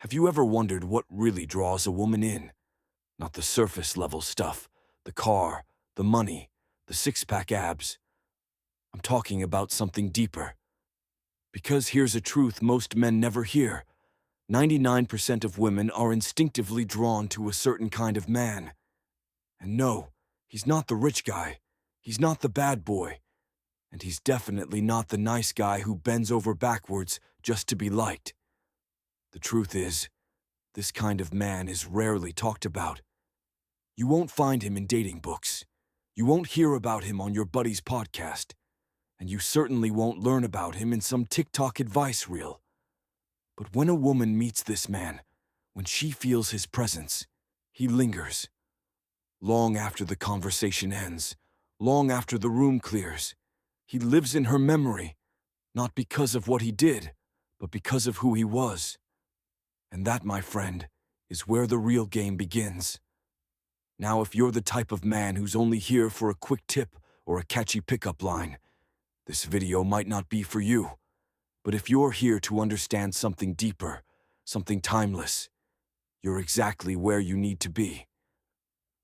Have you ever wondered what really draws a woman in? Not the surface level stuff, the car, the money, the six-pack abs. I'm talking about something deeper. Because here's a truth most men never hear. 99% of women are instinctively drawn to a certain kind of man. And no, he's not the rich guy. He's not the bad boy. And he's definitely not the nice guy who bends over backwards just to be liked. The truth is, this kind of man is rarely talked about. You won't find him in dating books. You won't hear about him on your buddy's podcast. And you certainly won't learn about him in some TikTok advice reel. But when a woman meets this man, when she feels his presence, he lingers. Long after the conversation ends, long after the room clears, he lives in her memory, not because of what he did, but because of who he was. And that, my friend, is where the real game begins. Now, if you're the type of man who's only here for a quick tip or a catchy pickup line, this video might not be for you. But if you're here to understand something deeper, something timeless, you're exactly where you need to be.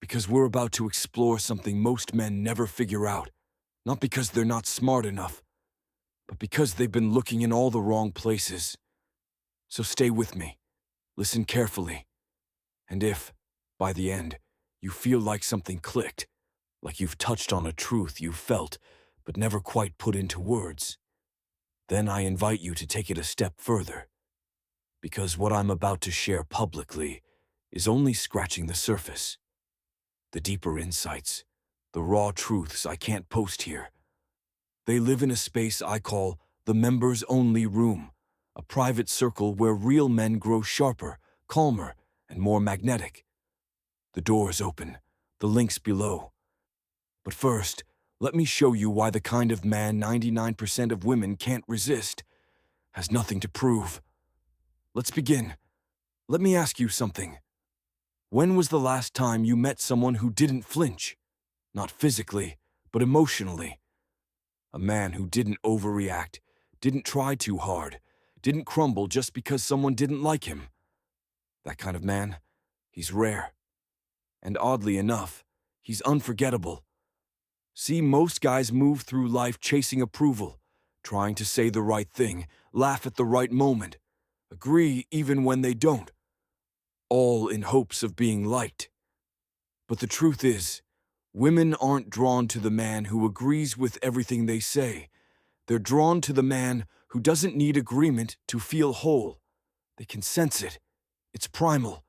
Because we're about to explore something most men never figure out, not because they're not smart enough, but because they've been looking in all the wrong places. So stay with me, listen carefully, and if, by the end, you feel like something clicked, like you've touched on a truth you've felt but never quite put into words, then I invite you to take it a step further. Because what I'm about to share publicly is only scratching the surface. The deeper insights, the raw truths I can't post here. They live in a space I call the members-only room, a private circle where real men grow sharper, calmer, and more magnetic. The door is open, the link's below. But first, let me show you why the kind of man 99% of women can't resist has nothing to prove. Let's begin. Let me ask you something. When was the last time you met someone who didn't flinch? Not physically, but emotionally. A man who didn't overreact, didn't try too hard, didn't crumble just because someone didn't like him. That kind of man, he's rare. And oddly enough, he's unforgettable. See, most guys move through life chasing approval, trying to say the right thing, laugh at the right moment, agree even when they don't, all in hopes of being liked. But the truth is, women aren't drawn to the man who agrees with everything they say. They're drawn to the man who doesn't need agreement to feel whole. They can sense it. It's primal.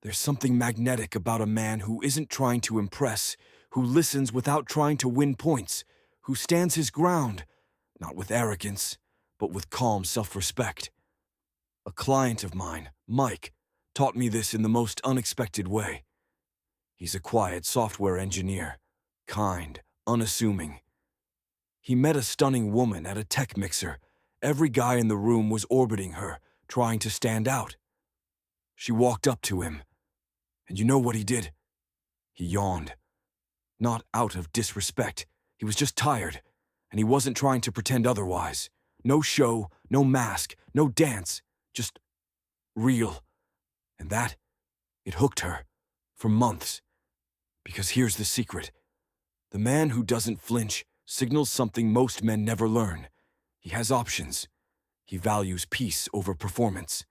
There's something magnetic about a man who isn't trying to impress, who listens without trying to win points, who stands his ground, not with arrogance, but with calm self-respect. A client of mine, Mike, taught me this in the most unexpected way. He's a quiet software engineer, kind, unassuming. He met a stunning woman at a tech mixer. Every guy in the room was orbiting her, trying to stand out. She walked up to him, and you know what he did? He yawned. Not out of disrespect. He was just tired, and he wasn't trying to pretend otherwise. No show, no mask, no dance, just real. And that, it hooked her, for months. Because here's the secret. The man who doesn't flinch signals something most men never learn. He has options. He values peace over performance.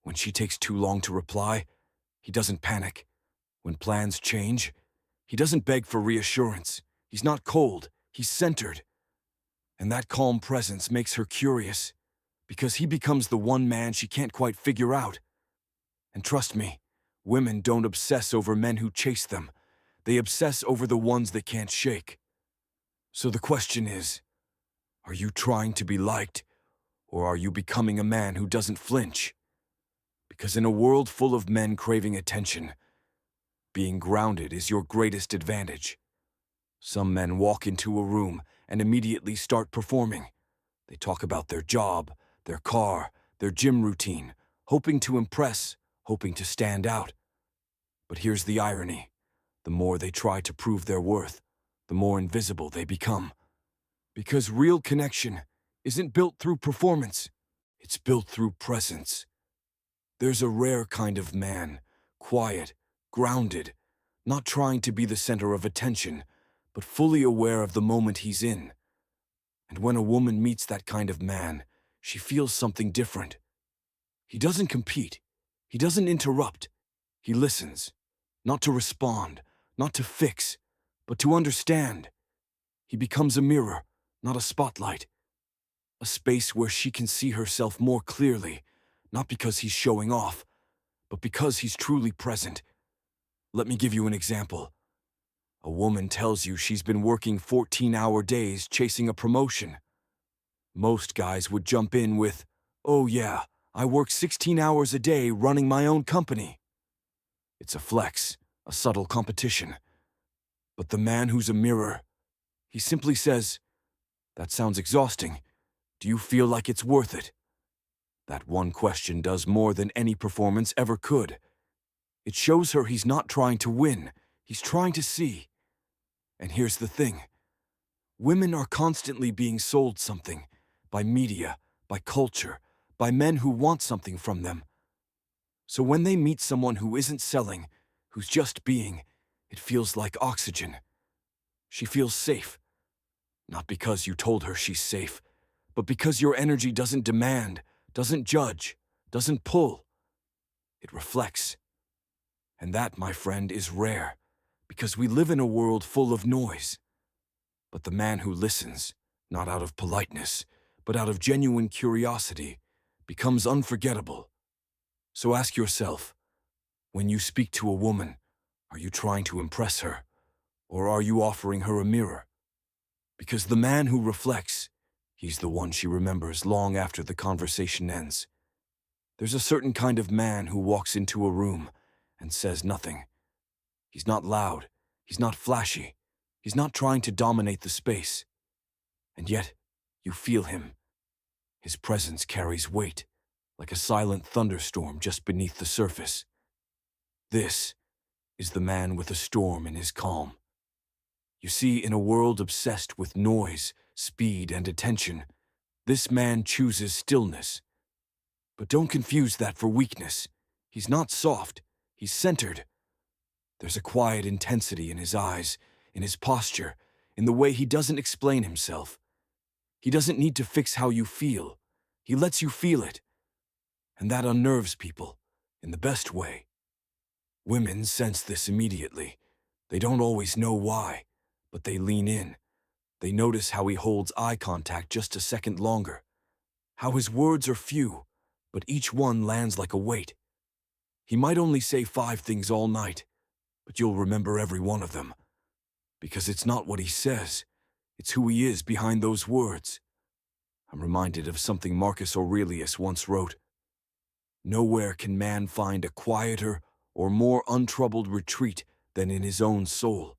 When she takes too long to reply, he doesn't panic. When plans change, he doesn't beg for reassurance. He's not cold, he's centered. And that calm presence makes her curious, because he becomes the one man she can't quite figure out. And trust me, women don't obsess over men who chase them. They obsess over the ones they can't shake. So the question is, are you trying to be liked, or are you becoming a man who doesn't flinch? Because in a world full of men craving attention, being grounded is your greatest advantage. Some men walk into a room and immediately start performing. They talk about their job, their car, their gym routine, hoping to impress, hoping to stand out. But here's the irony. The more they try to prove their worth, the more invisible they become. Because real connection isn't built through performance, it's built through presence. There's a rare kind of man, quiet, grounded, not trying to be the center of attention, but fully aware of the moment he's in. And when a woman meets that kind of man, she feels something different. He doesn't compete. He doesn't interrupt. He listens, not to respond, not to fix, but to understand. He becomes a mirror, not a spotlight. A space where she can see herself more clearly, not because he's showing off, but because he's truly present. Let me give you an example. A woman tells you she's been working 14-hour days chasing a promotion. Most guys would jump in with, "Oh yeah, I work 16 hours a day running my own company." It's a flex, a subtle competition. But the man who's a mirror, he simply says, "That sounds exhausting. Do you feel like it's worth it?" That one question does more than any performance ever could. It shows her he's not trying to win, he's trying to see. And here's the thing. Women are constantly being sold something, by media, by culture, by men who want something from them. So when they meet someone who isn't selling, who's just being, it feels like oxygen. She feels safe. Not because you told her she's safe, but because your energy doesn't demand, doesn't judge, doesn't pull. It reflects. And that, my friend, is rare, because we live in a world full of noise. But the man who listens, not out of politeness, but out of genuine curiosity, becomes unforgettable. So ask yourself, when you speak to a woman, are you trying to impress her, or are you offering her a mirror? Because the man who reflects, he's the one she remembers long after the conversation ends. There's a certain kind of man who walks into a room and says nothing. He's not loud, he's not flashy, he's not trying to dominate the space. And yet, you feel him. His presence carries weight, like a silent thunderstorm just beneath the surface. This is the man with a storm in his calm. You see, in a world obsessed with noise, speed, and attention, this man chooses stillness. But don't confuse that for weakness. He's not soft, he's centered. There's a quiet intensity in his eyes, in his posture, in the way he doesn't explain himself. He doesn't need to fix how you feel. He lets you feel it. And that unnerves people, in the best way. Women sense this immediately. They don't always know why, but they lean in. They notice how he holds eye contact just a second longer. How his words are few, but each one lands like a weight. He might only say 5 things all night, but you'll remember every one of them. Because it's not what he says, it's who he is behind those words. I'm reminded of something Marcus Aurelius once wrote. Nowhere can man find a quieter or more untroubled retreat than in his own soul.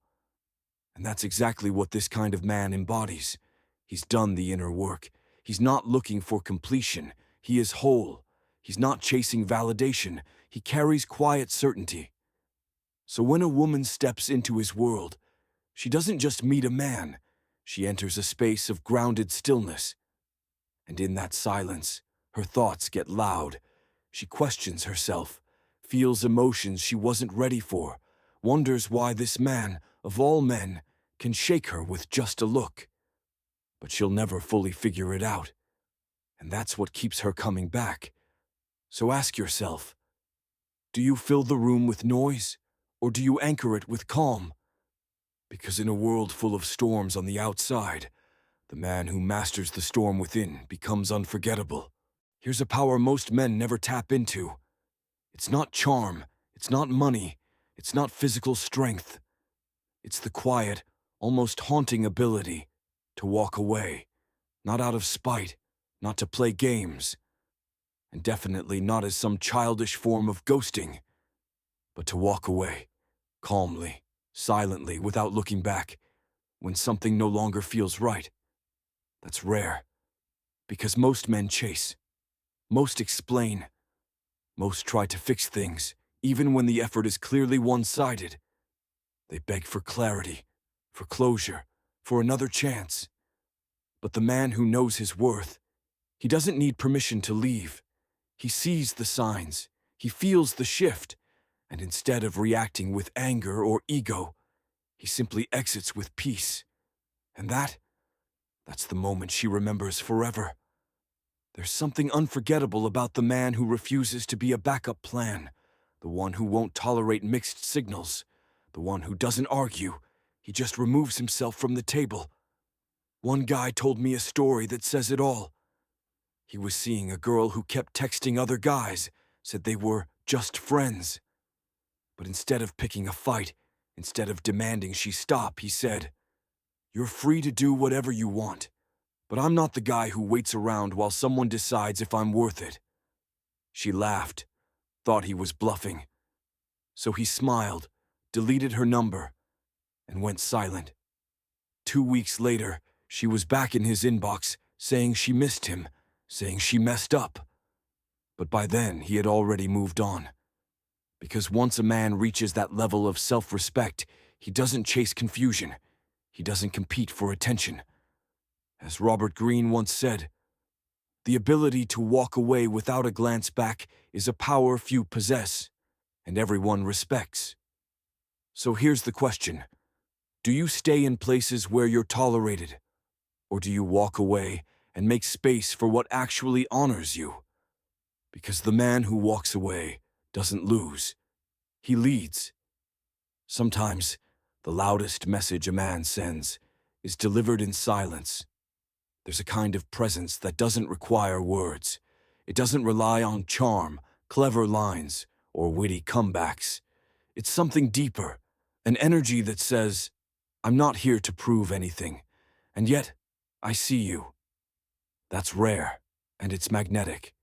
And that's exactly what this kind of man embodies. He's done the inner work. He's not looking for completion. He is whole. He's not chasing validation. He carries quiet certainty. So when a woman steps into his world, she doesn't just meet a man. She enters a space of grounded stillness. And in that silence, her thoughts get loud. She questions herself, feels emotions she wasn't ready for, wonders why this man, of all men, can shake her with just a look. But she'll never fully figure it out. And that's what keeps her coming back. So ask yourself, do you fill the room with noise, or do you anchor it with calm? Because in a world full of storms on the outside, the man who masters the storm within becomes unforgettable. Here's a power most men never tap into. It's not charm, it's not money, it's not physical strength. It's the quiet, almost haunting ability to walk away, not out of spite, not to play games, and definitely not as some childish form of ghosting, but to walk away, calmly, silently, without looking back, when something no longer feels right. That's rare, because most men chase, most explain, most try to fix things, even when the effort is clearly one-sided. They beg for clarity, for closure, for another chance. But the man who knows his worth, he doesn't need permission to leave. He sees the signs, He feels the shift, and instead of reacting with anger or ego, he simply exits with peace. And that's the moment she remembers forever. There's something unforgettable about the man who refuses to be a backup plan, the one who won't tolerate mixed signals, the one who doesn't argue. He just removes himself from the table. One guy told me a story that says it all. He was seeing a girl who kept texting other guys, said they were just friends. But instead of picking a fight, instead of demanding she stop, he said, "You're free to do whatever you want, but I'm not the guy who waits around while someone decides if I'm worth it." She laughed, thought he was bluffing. So he smiled, deleted her number, and went silent. 2 weeks later, she was back in his inbox, saying she missed him, saying she messed up. But by then, he had already moved on. Because once a man reaches that level of self-respect, he doesn't chase confusion. He doesn't compete for attention. As Robert Greene once said, "The ability to walk away without a glance back is a power few possess, and everyone respects." So here's the question. Do you stay in places where you're tolerated? Or do you walk away and make space for what actually honors you? Because the man who walks away doesn't lose. He leads. Sometimes, the loudest message a man sends is delivered in silence. There's a kind of presence that doesn't require words. It doesn't rely on charm, clever lines, or witty comebacks. It's something deeper, an energy that says, "I'm not here to prove anything, and yet, I see you." That's rare, and it's magnetic.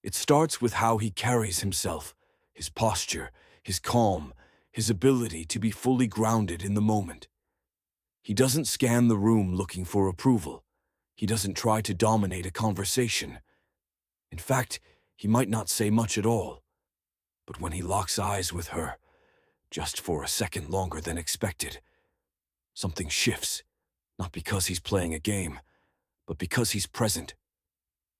It starts with how he carries himself, his posture, his calm, his ability to be fully grounded in the moment. He doesn't scan the room looking for approval. He doesn't try to dominate a conversation. In fact, he might not say much at all. But when he locks eyes with her, just for a second longer than expected, something shifts, not because he's playing a game, but because he's present.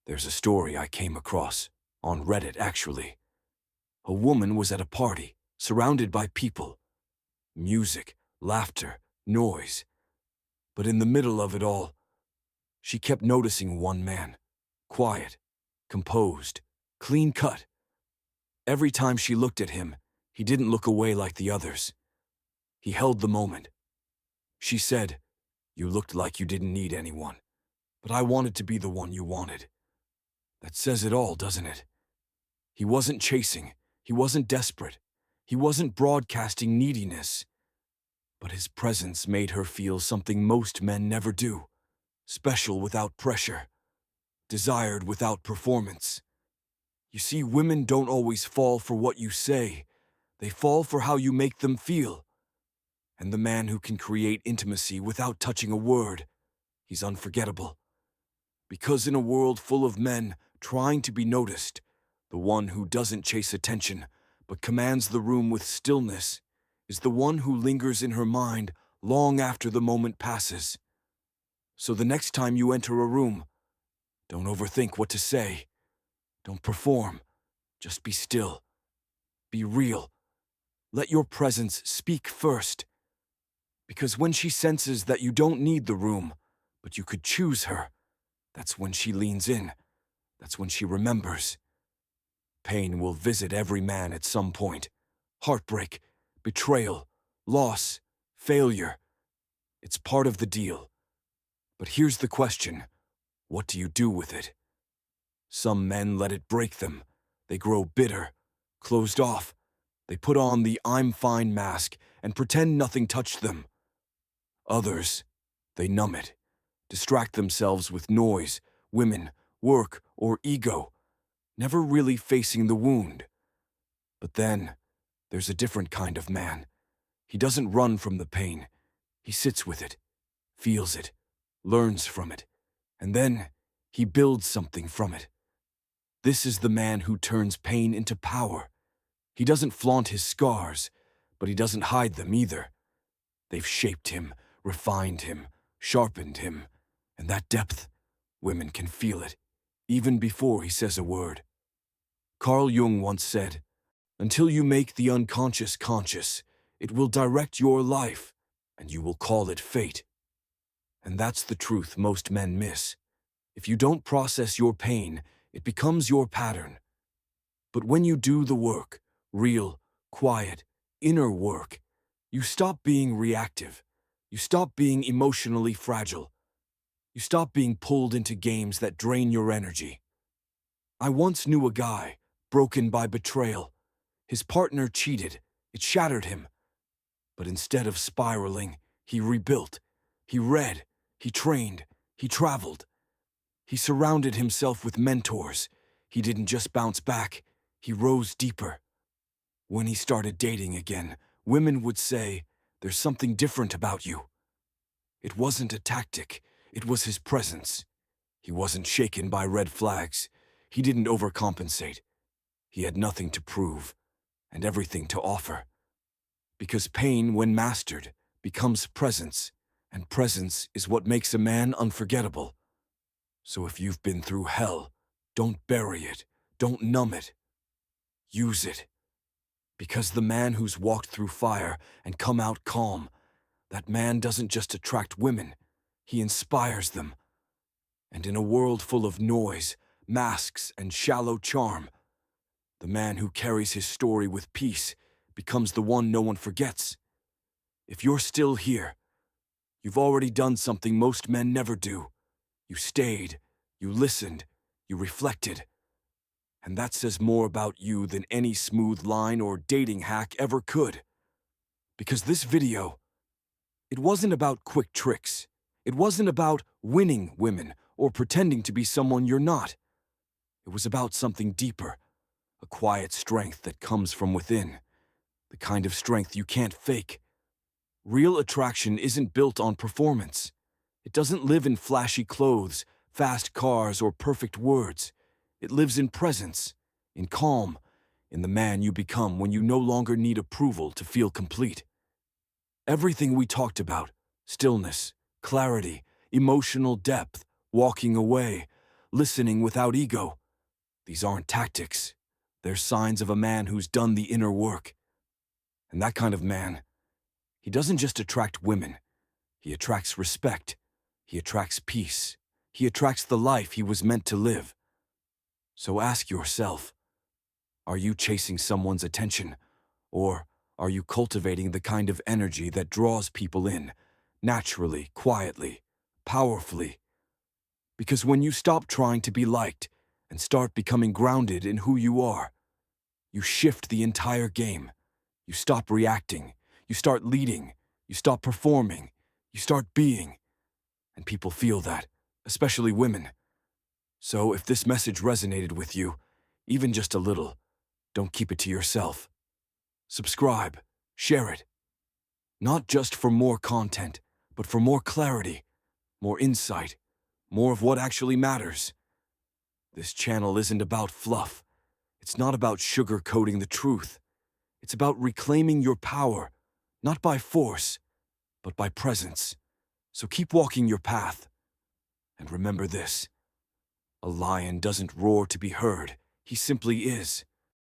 There's a story I came across, on Reddit actually. A woman was at a party, surrounded by people. Music, laughter, noise. But in the middle of it all, she kept noticing one man. Quiet, composed, clean-cut. Every time she looked at him, he didn't look away like the others. He held the moment. She said, "You looked like you didn't need anyone, but I wanted to be the one you wanted." That says it all, doesn't it? He wasn't chasing. He wasn't desperate. He wasn't broadcasting neediness. But his presence made her feel something most men never do. Special without pressure. Desired without performance. You see, women don't always fall for what you say. They fall for how you make them feel. And the man who can create intimacy without touching a word, he's unforgettable. Because in a world full of men trying to be noticed, the one who doesn't chase attention, but commands the room with stillness, is the one who lingers in her mind long after the moment passes. So the next time you enter a room, don't overthink what to say. Don't perform. Just be still. Be real. Let your presence speak first. Because when she senses that you don't need the room, but you could choose her, that's when she leans in. That's when she remembers. Pain will visit every man at some point. Heartbreak, betrayal, loss, failure. It's part of the deal. But here's the question. What do you do with it? Some men let it break them. They grow bitter, closed off. They put on the "I'm fine" mask and pretend nothing touched them. Others, they numb it, distract themselves with noise, women, work, or ego, never really facing the wound. But then, there's a different kind of man. He doesn't run from the pain. He sits with it, feels it, learns from it, and then he builds something from it. This is the man who turns pain into power. He doesn't flaunt his scars, but he doesn't hide them either. They've shaped him, refined him, sharpened him, and that depth, women can feel it, even before he says a word. Carl Jung once said, "Until you make the unconscious conscious, it will direct your life, and you will call it fate." And that's the truth most men miss. If you don't process your pain, it becomes your pattern. But when you do the work, real, quiet, inner work, you stop being reactive. You stop being emotionally fragile. You stop being pulled into games that drain your energy. I once knew a guy, broken by betrayal. His partner cheated. It shattered him. But instead of spiraling, he rebuilt. He read. He trained. He traveled. He surrounded himself with mentors. He didn't just bounce back. He rose deeper. When he started dating again, women would say, "There's something different about you." It wasn't a tactic. It was his presence. He wasn't shaken by red flags. He didn't overcompensate. He had nothing to prove and everything to offer. Because pain, when mastered, becomes presence, and presence is what makes a man unforgettable. So if you've been through hell, don't bury it. Don't numb it. Use it. Because the man who's walked through fire and come out calm, that man doesn't just attract women, he inspires them. And in a world full of noise, masks, and shallow charm, the man who carries his story with peace becomes the one no one forgets. If you're still here, you've already done something most men never do. You stayed, you listened, you reflected. And that says more about you than any smooth line or dating hack ever could. Because this video, it wasn't about quick tricks. It wasn't about winning women or pretending to be someone you're not. It was about something deeper, a quiet strength that comes from within, the kind of strength you can't fake. Real attraction isn't built on performance. It doesn't live in flashy clothes, fast cars, or perfect words. It lives in presence, in calm, in the man you become when you no longer need approval to feel complete. Everything we talked about, stillness, clarity, emotional depth, walking away, listening without ego, these aren't tactics. They're signs of a man who's done the inner work. And that kind of man, he doesn't just attract women. He attracts respect. He attracts peace. He attracts the life he was meant to live. So ask yourself, are you chasing someone's attention? Or are you cultivating the kind of energy that draws people in, naturally, quietly, powerfully? Because when you stop trying to be liked and start becoming grounded in who you are, you shift the entire game. You stop reacting. You start leading. You stop performing. You start being. And people feel that, especially women. So if this message resonated with you, even just a little, don't keep it to yourself. Subscribe, share it. Not just for more content, but for more clarity, more insight, more of what actually matters. This channel isn't about fluff. It's not about sugarcoating the truth. It's about reclaiming your power, not by force, but by presence. So keep walking your path. And remember this. A lion doesn't roar to be heard. He simply is.